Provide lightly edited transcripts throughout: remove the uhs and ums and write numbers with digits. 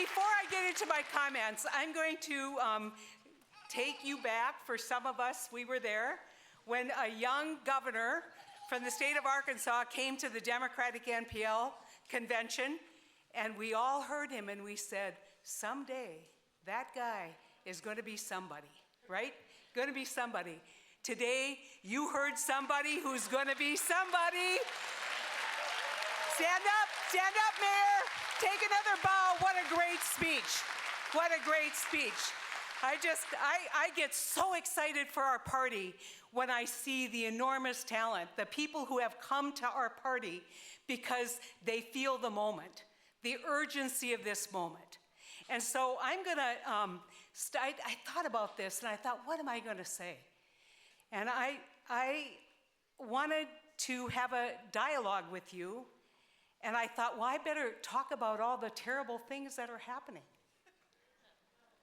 before I get into my comments, I'm going to take you back. For some of us, we were there when a young governor from the state of Arkansas came to the Democratic NPL convention, and we all heard him and we said, someday that guy is going to be somebody, right? Going to be somebody. Today, you heard somebody who's going to be somebody. Stand up, Mayor. Take another bow. What a great speech. What a great speech. I get so excited for our party when I see the enormous talent, the people who have come to our party because they feel the moment, the urgency of this moment. And so I'm going to, I thought about this and I thought, what am I going to say? And I wanted to have a dialogue with you, and I thought, well, I better talk about all the terrible things that are happening,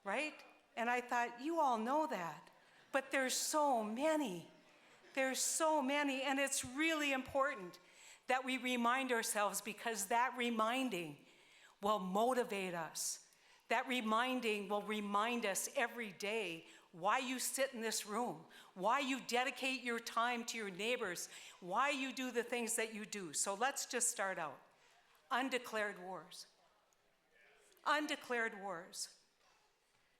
right? And I thought, you all know that, but there's so many. There's so many, and it's really important that we remind ourselves, because that reminding will motivate us. That reminding will remind us every day why you sit in this room, why you dedicate your time to your neighbors, why you do the things that you do. So let's just start out. Undeclared wars. Undeclared wars.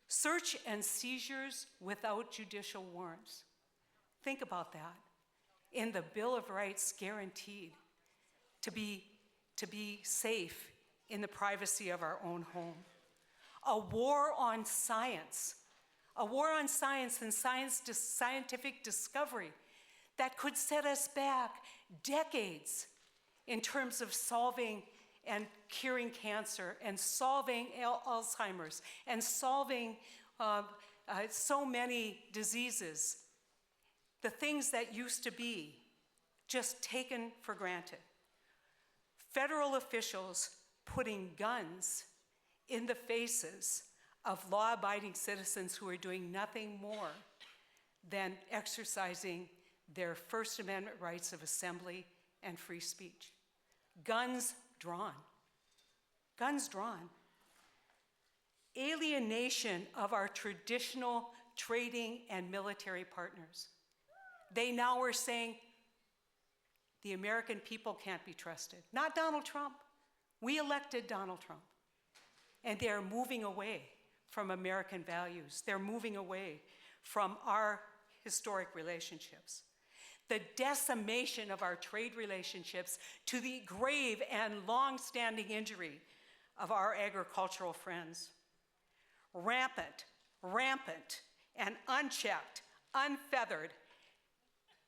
Search and seizures without judicial warrants. Think about that. In the Bill of Rights, guaranteed to be safe in the privacy of our own home. A war on science. A war on science and scientific discovery that could set us back decades in terms of solving and curing cancer and solving Alzheimer's and solving so many diseases, the things that used to be just taken for granted. Federal officials putting guns in the faces of law-abiding citizens who are doing nothing more than exercising their First Amendment rights of assembly and free speech. Guns drawn. Guns drawn. Alienation of our traditional trading and military partners. They now are saying the American people can't be trusted. Not Donald Trump. We elected Donald Trump. And they are moving away from American values. They're moving away from our historic relationships. The decimation of our trade relationships to the grave and long-standing injury of our agricultural friends. Rampant, and unchecked, unfeathered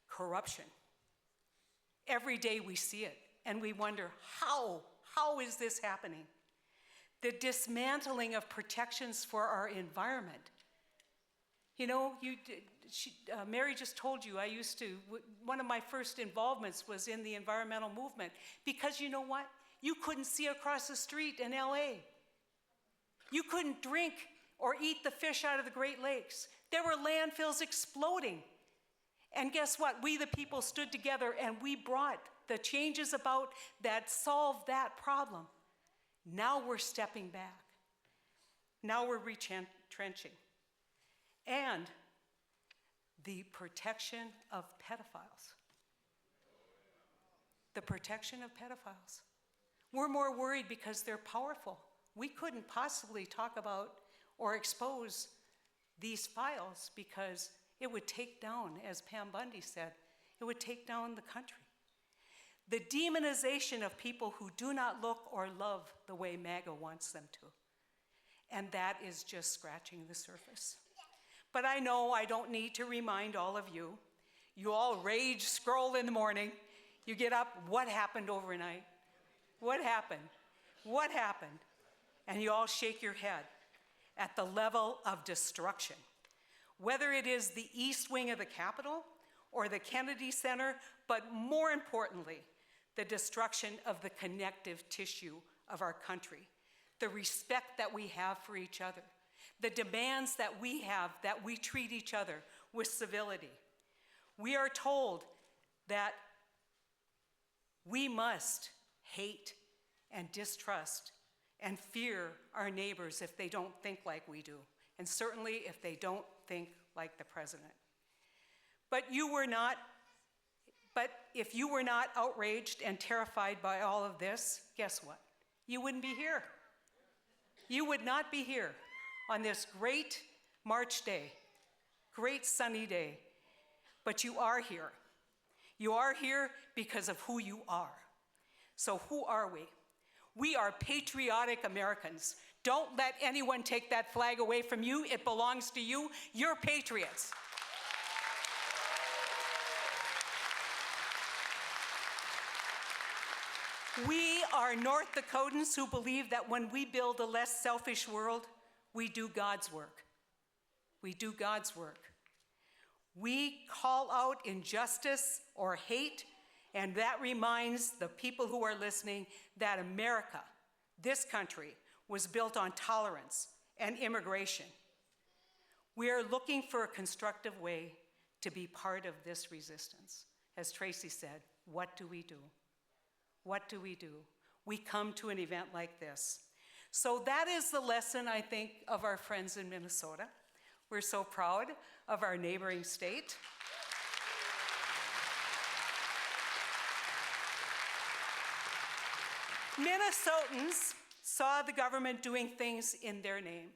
corruption. Every day we see it, and we wonder, how is this happening? The dismantling of protections for our environment. You know, Mary just told you, one of my first involvements was in the environmental movement, because you know what? You couldn't see across the street in LA. You couldn't drink or eat the fish out of the Great Lakes. There were landfills exploding. And guess what? We, the people, stood together and we brought the changes about that solved that problem. Now we're stepping back. Now we're retrenching. And the protection of pedophiles. The protection of pedophiles. We're more worried because they're powerful. We couldn't possibly talk about or expose these files because it would take down, as Pam Bundy said, it would take down the country. The demonization of people who do not look or love the way MAGA wants them to. And that is just scratching the surface. But I know I don't need to remind all of you. You all rage scroll in the morning. You get up, what happened overnight? What happened? What happened? And you all shake your head at the level of destruction. Whether it is the East Wing of the Capitol or the Kennedy Center, but more importantly, the destruction of the connective tissue of our country, the respect that we have for each other, the demands that we have that we treat each other with civility. We are told that we must hate and distrust and fear our neighbors if they don't think like we do, and certainly if they don't think like the president. But if you were not outraged and terrified by all of this, guess what? You wouldn't be here. You would not be here on this great March day, great sunny day, but you are here. You are here because of who you are. So who are we? We are patriotic Americans. Don't let anyone take that flag away from you. It belongs to you. You're patriots. We are North Dakotans who believe that when we build a less selfish world, we do God's work. We do God's work. We call out injustice or hate, and that reminds the people who are listening that America, this country, was built on tolerance and immigration. We are looking for a constructive way to be part of this resistance. As Tracy said, what do we do? What do we do? We come to an event like this. So that is the lesson, I think, of our friends in Minnesota. We're so proud of our neighboring state. Minnesotans saw the government doing things in their name.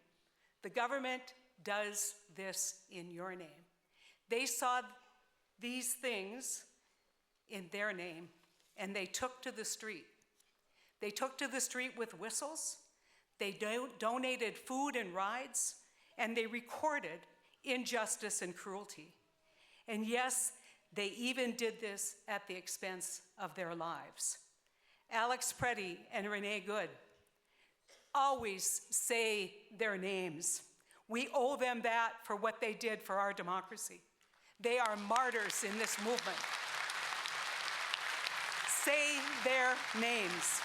The government does this in your name. They saw these things in their name, and they took to the street. They took to the street with whistles. They donated food and rides, and they recorded injustice and cruelty. And yes, they even did this at the expense of their lives. Alex Preddy and Renee Good always say their names. We owe them that for what they did for our democracy. They are martyrs in this movement. Say their names.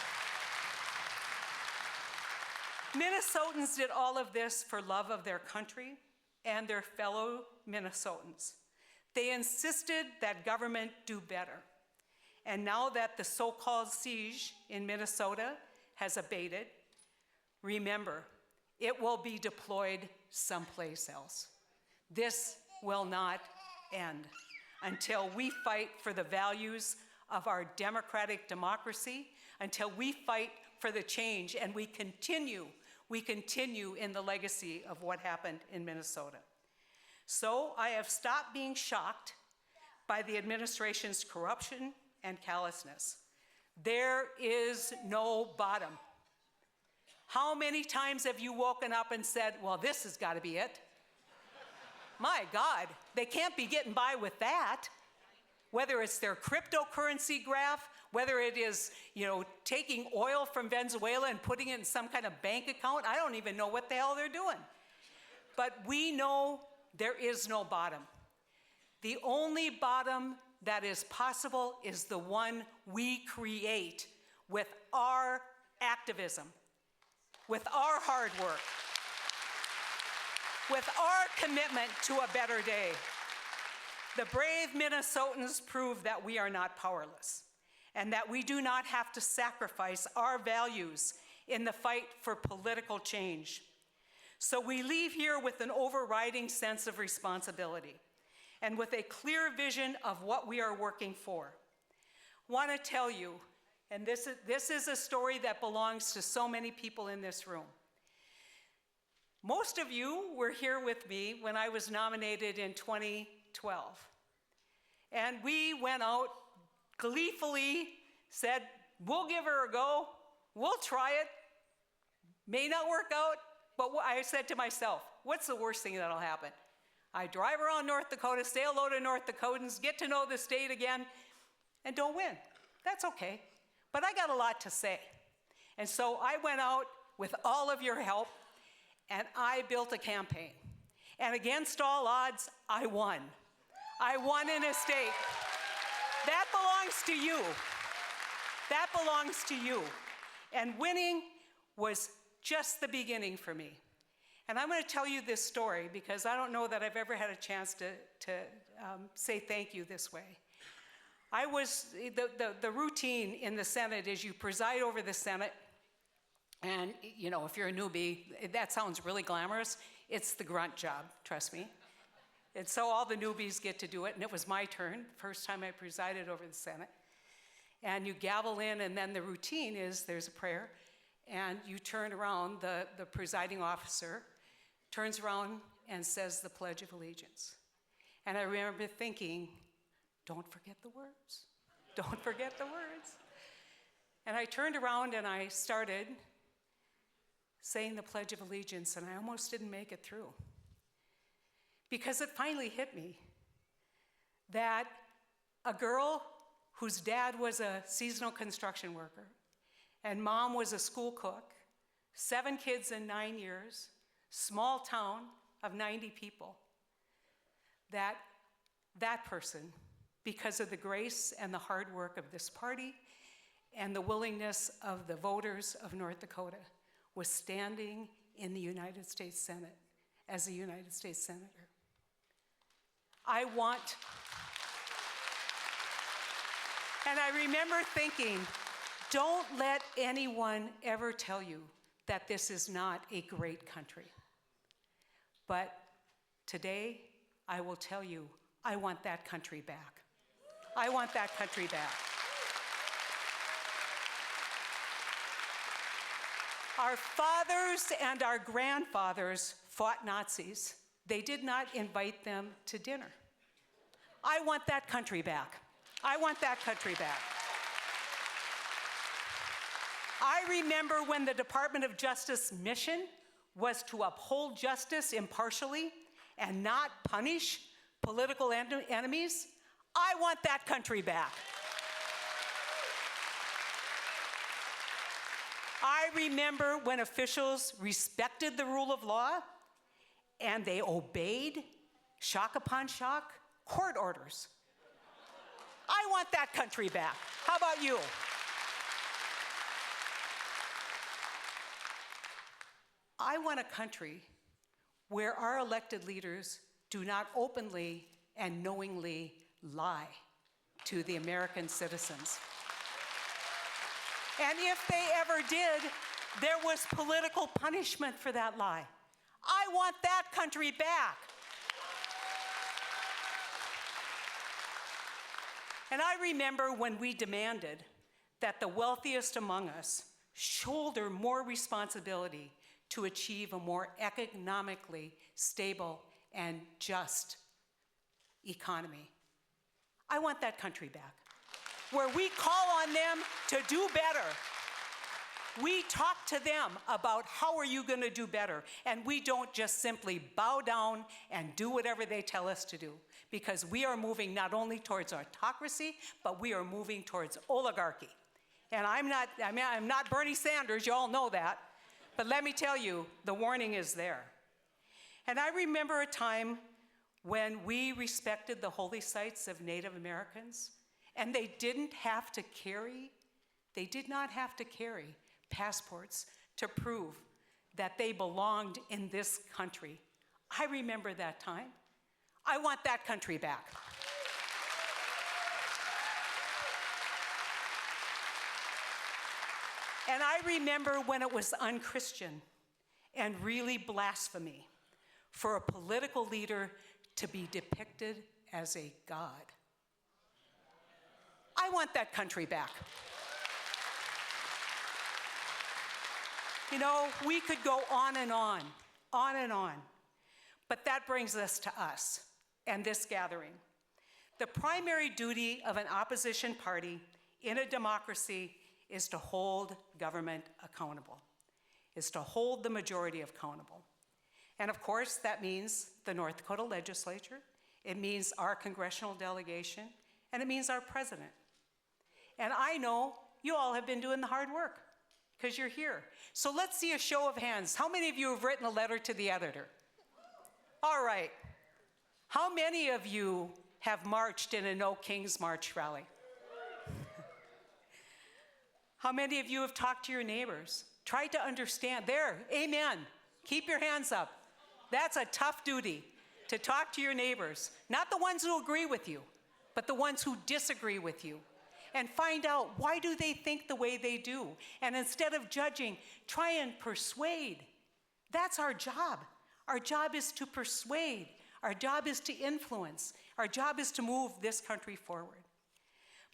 Minnesotans did all of this for love of their country and their fellow Minnesotans. They insisted that government do better. And now that the so-called siege in Minnesota has abated, remember, it will be deployed someplace else. This will not end until we fight for the values of our democratic democracy, until we fight for the change, and we continue in the legacy of what happened in Minnesota. So I have stopped being shocked by the administration's corruption and callousness. There is no bottom. How many times have you woken up and said, well, this has got to be it? My God, they can't be getting by with that. Whether it's their cryptocurrency graph, whether it is, taking oil from Venezuela and putting it in some kind of bank account, I don't even know what the hell they're doing. But we know there is no bottom. The only bottom that is possible is the one we create with our activism, with our hard work, with our commitment to a better day. The brave Minnesotans prove that we are not powerless and that we do not have to sacrifice our values in the fight for political change. So we leave here with an overriding sense of responsibility and with a clear vision of what we are working for. Want to tell you, and this is a story that belongs to so many people in this room. Most of you were here with me when I was nominated in 2012. And we went out gleefully, said, we'll give her a go, we'll try it. May not work out, but I said to myself, what's the worst thing that'll happen? I drive around North Dakota, say hello to North Dakotans, get to know the state again, and don't win. That's okay. But I got a lot to say. And so I went out with all of your help, and I built a campaign. And against all odds, I won. I won in a state. That belongs to you. That belongs to you. And winning was just the beginning for me. And I'm going to tell you this story because I don't know that I've ever had a chance to say thank you this way. The routine in the Senate is you preside over the Senate, And, you know, if you're a newbie, that sounds really glamorous. It's the grunt job, trust me. And so all the newbies get to do it, and it was my turn, first time I presided over the Senate. And you gavel in, and then the routine is there's a prayer, and you turn around, the presiding officer turns around and says the Pledge of Allegiance. And I remember thinking, don't forget the words. Don't forget the words. And I turned around and I started saying the Pledge of Allegiance, and I almost didn't make it through. Because it finally hit me that a girl whose dad was a seasonal construction worker and mom was a school cook, 7 kids in 9 years, small town of 90 people, that person, because of the grace and the hard work of this party and the willingness of the voters of North Dakota, was standing in the United States Senate as a United States Senator. And I remember thinking, don't let anyone ever tell you that this is not a great country. But today, I will tell you, I want that country back. I want that country back. Our fathers and our grandfathers fought Nazis. They did not invite them to dinner. I want that country back. I want that country back. I remember when the Department of Justice mission was to uphold justice impartially and not punish political enemies. I want that country back. I remember when officials respected the rule of law and they obeyed, shock upon shock, court orders. I want that country back. How about you? I want a country where our elected leaders do not openly and knowingly lie to the American citizens. And if they ever did, there was political punishment for that lie. I want that country back. And I remember when we demanded that the wealthiest among us shoulder more responsibility to achieve a more economically stable and just economy. I want that country back, where we call on them to do better. We talk to them about how are you going to do better, and we don't just simply bow down and do whatever they tell us to do, because we are moving not only towards autocracy, but we are moving towards oligarchy. And I'm not Bernie Sanders, you all know that, but let me tell you, the warning is there. And I remember a time when we respected the holy sites of Native Americans, and they did not have to carry passports to prove that they belonged in this country. I remember that time. I want that country back. And I remember when it was unchristian and really blasphemy for a political leader to be depicted as a god. I want that country back. You know, we could go on and on and on. But that brings us to us and this gathering. The primary duty of an opposition party in a democracy is to hold government accountable, is to hold the majority accountable. And of course, that means the North Dakota legislature, it means our congressional delegation, and it means our president. And I know you all have been doing the hard work because you're here. So let's see a show of hands. How many of you have written a letter to the editor? All right. How many of you have marched in a No Kings March rally? How many of you have talked to your neighbors? Tried to understand. There, amen. Keep your hands up. That's a tough duty, to talk to your neighbors. Not the ones who agree with you, but the ones who disagree with you. and find out why do they think the way they do. And instead of judging, try and persuade. That's our job. Our job is to persuade. Our job is to influence. Our job is to move this country forward.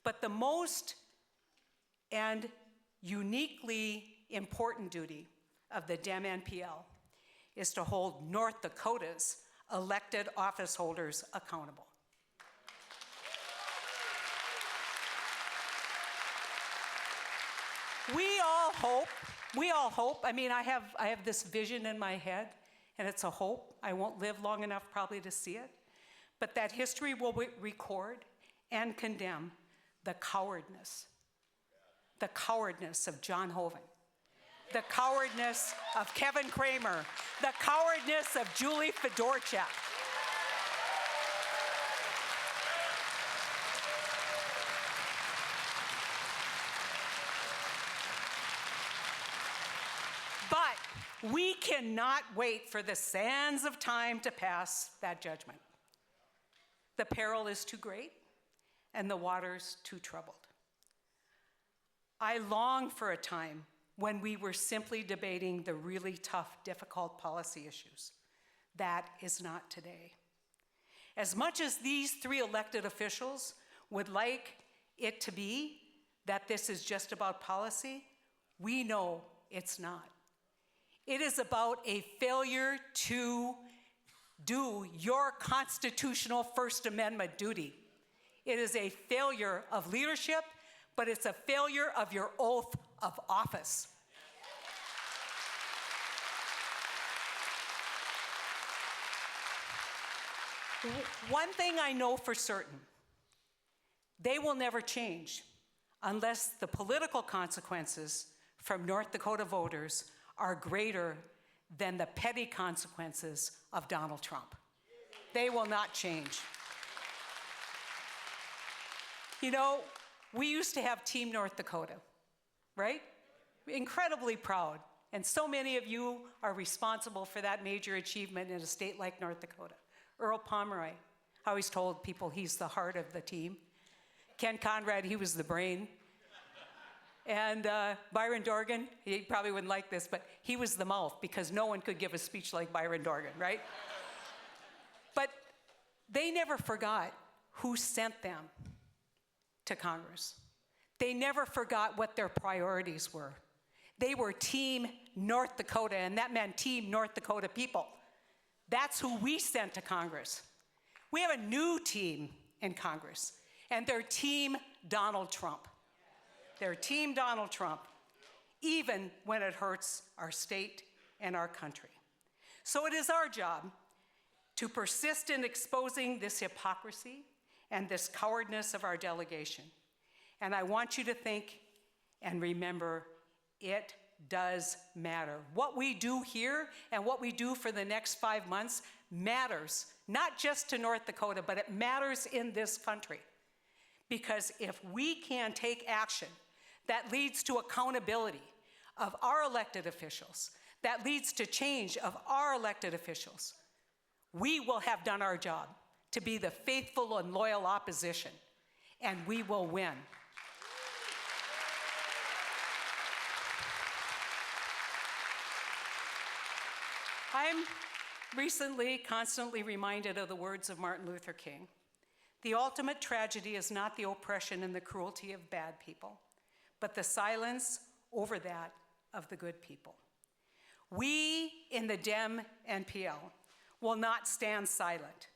But the most and uniquely important duty of the Dem-NPL is to hold North Dakota's elected office holders accountable. We all hope, I mean, I have this vision in my head, and it's a hope. I won't live long enough probably to see it, but that history will record and condemn the cowardness of John Hoeven, the cowardness of Kevin Kramer, the cowardness of Julie Fedorchak. But we cannot wait for the sands of time to pass that judgment. The peril is too great and the waters too troubled. I long for a time when we were simply debating the really tough, difficult policy issues. That is not today. As much as these three elected officials would like it to be that this is just about policy, we know it's not. It is about a failure to do your constitutional First Amendment duty. It is a failure of leadership, but it's a failure of your oath of office. One thing I know for certain, they will never change unless the political consequences from North Dakota voters are greater than the petty consequences of Donald Trump. They will not change. You know, we used to have Team North Dakota, right? Incredibly proud. And so many of you are responsible for that major achievement in a state like North Dakota. Earl Pomeroy, I always told people he's the heart of the team. Ken Conrad, he was the brain. And Byron Dorgan, he probably wouldn't like this, but he was the mouth because no one could give a speech like Byron Dorgan, right? But they never forgot who sent them to Congress. They never forgot what their priorities were. They were Team North Dakota, and that meant Team North Dakota people. That's who we sent to Congress. We have a new team in Congress, and they're Team Donald Trump. They're Team Donald Trump, even when it hurts our state and our country. So it is our job to persist in exposing this hypocrisy and this cowardness of our delegation. And I want you to think and remember, it does matter. What we do here and what we do for the next 5 months matters, not just to North Dakota, but it matters in this country. Because if we can take action that leads to accountability of our elected officials, that leads to change of our elected officials, we will have done our job to be the faithful and loyal opposition, and we will win. I'm recently constantly reminded of the words of Martin Luther King. The ultimate tragedy is not the oppression and the cruelty of bad people, but the silence over that of the good people. We in the Dem-NPL will not stand silent.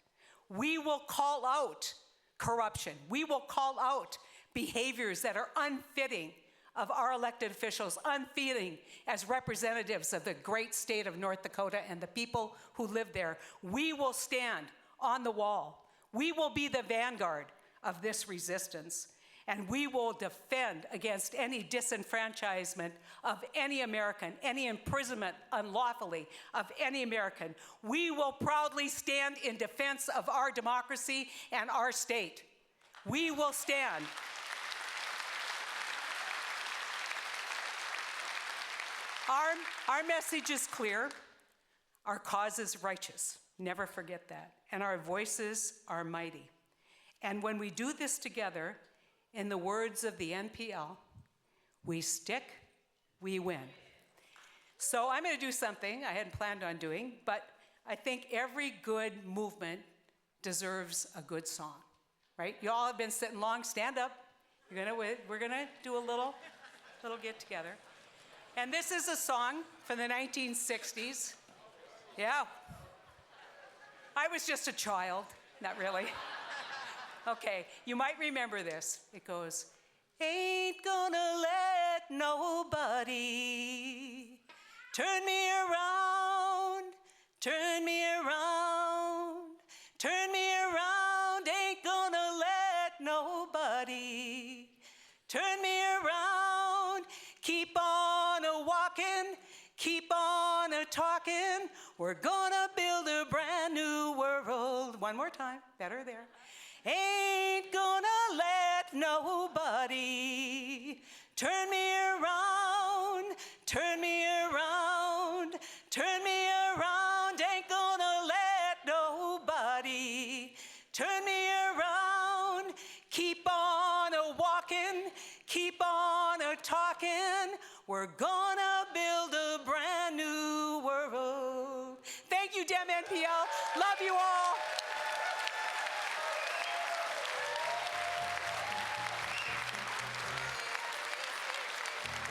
We will call out corruption. We will call out behaviors that are unfitting of our elected officials, unfitting as representatives of the great state of North Dakota and the people who live there. We will stand on the wall. We will be the vanguard of this resistance, and we will defend against any disenfranchisement of any American, any imprisonment unlawfully of any American. We will proudly stand in defense of our democracy and our state. We will stand. Our message is clear. Our cause is righteous. Never forget that. And our voices are mighty. And when we do this together, In the words of the NPL, we stick, we win. So I'm going to do something I hadn't planned on doing, but I think every good movement deserves a good song, right? You all have been sitting long, stand up. We're gonna do a little get together. And this is a song from the 1960s. Yeah. I was just a child, not really. Okay, you might remember this. It goes, ain't gonna let nobody turn me around, turn me around, turn me around, ain't gonna let nobody turn me around. Keep on a-walking, keep on a-talking, we're gonna build a brand new world. One more time, better there. Ain't gonna let nobody turn me around, turn me around, turn me around. Ain't gonna let nobody turn me around. Keep on a-walking, keep on a-talking, we're gonna build a brand new world. Thank you, Dem-NPL. Love you all.